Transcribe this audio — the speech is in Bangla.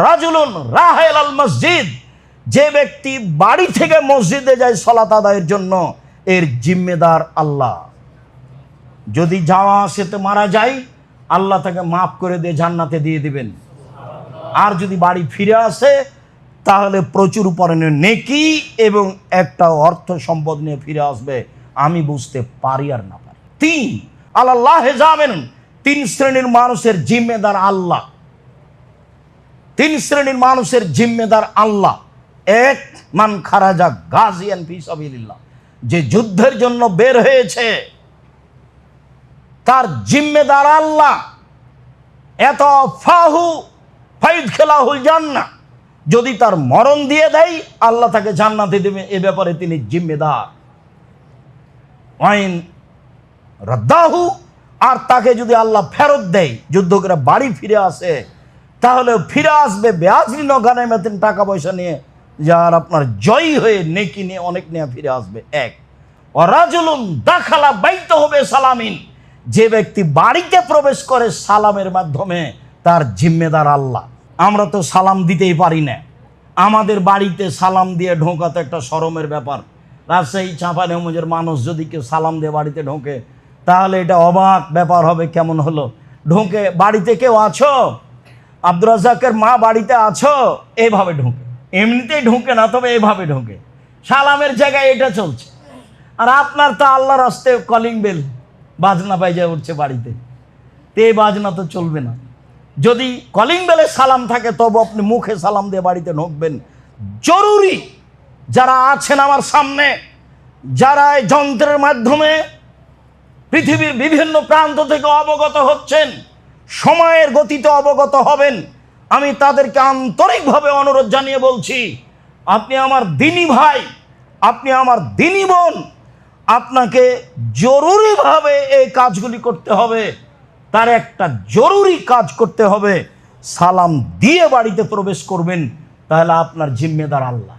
রাজুলুন রাহেল আল মসজিদ, যে ব্যক্তি বাড়ি থেকে মসজিদে যায় সালাত আদায়ের জন্য, এর জিম্মেদার আল্লাহ। যদি যাওয়া আসতে মারা যায়, আল্লাহ তাকে মাফ করে দিয়ে জান্নাতে দিয়ে দিবেন। আর যদি বাড়ি ফিরে আসে, তাহলে প্রচুর পরিমাণে নেকি এবং একটা অর্থ সম্পদ নিয়ে ফিরে আসবে, আমি বুঝতে পারি আর না পারি। 3 আল্লাহ যাবেন, 3 শ্রেণীর মানুষের জিম্মেদার আল্লাহ। 3 শ্রেণীর মানুষের জিম্মেদার আল্লাহ। 1 মান খারাজা গাজিয়ান ফি সাবিলিল্লাহ, যে যুদ্ধের জন্য বের হয়েছে, তার জিম্মেদার আল্লাহ। এত ফাহু ফাইদ খেলাহুল জান্নাহ, যদি তার মরণ দিয়ে দেয়, আল্লাহ তাকে জান্নাতে দেবে, এ ব্যাপারে তিনি জিম্মেদার। আইন রাদ্দাহু, আর তাকে যদি আল্লাহ ফেরত দেয়, যুদ্ধ করে বাড়ি ফিরে আসে, তাহলে ফিরে আসবে বেআজরিন গানাইমাতিন, টাকা পয়সা নিয়ে, যার আপনার জয়ী হয়ে নেকি নিয়ে অনেক নিয়ে ফিরে আসবে। 1 রাজুলুন দাখালা বাইতাহু বিসালামিন, যে ব্যক্তি বাড়িতে প্রবেশ করে সালামের মাধ্যমে, তার জিম্মেদার আল্লাহ। আমরা তো সালাম দিতেই পারি না, আমাদের বাড়িতে সালাম দিয়ে ঢোকা তো একটা শরমের ব্যাপার। রাজশাহী চাঁপাইনবাবগঞ্জের মানুষ যদি কেউ সালাম দিয়ে বাড়িতে ঢোকে, তাহলে এটা অবাক ব্যাপার হবে। কেমন হলো, ঢোকে বাড়িতে কেউ আছো, আব্দুর রাজ্জাকের মা বাড়িতে আছো, এইভাবে ঢোকে। এমনিতেই ঢোকে না, তবে এইভাবে ঢোকে, সালামের জায়গায় এটা চলছে। আর আপনার তো আল্লাহর রাস্তে কলিং বেল বাজনা বাজে উঠছে বাড়িতে, তে বাজনা তো চলবে না। যদি কলিং বেলে সালাম থাকে, তবে আপনি মুখে সালাম দিয়ে বাড়িতে ঢুকবেন। জরুরি যারা আছেন আমার সামনে, যারা এই যন্ত্রের মাধ্যমে পৃথিবীর বিভিন্ন প্রান্ত থেকে অবগত হচ্ছেন, সময়ের গতিতে অবগত হবেন, আমি তাদেরকে আন্তরিকভাবে অনুরোধ জানিয়ে বলছি, আপনি আমার দিনী ভাই, আপনি আমার দিনী বোন, আপনাকে জরুরিভাবে এই কাজগুলি করতে হবে। তার একটা জরুরি কাজ করতে হবে, সালাম দিয়ে বাড়িতে প্রবেশ করবেন, তাহলে আপনার জিম্মেদার আল্লাহ।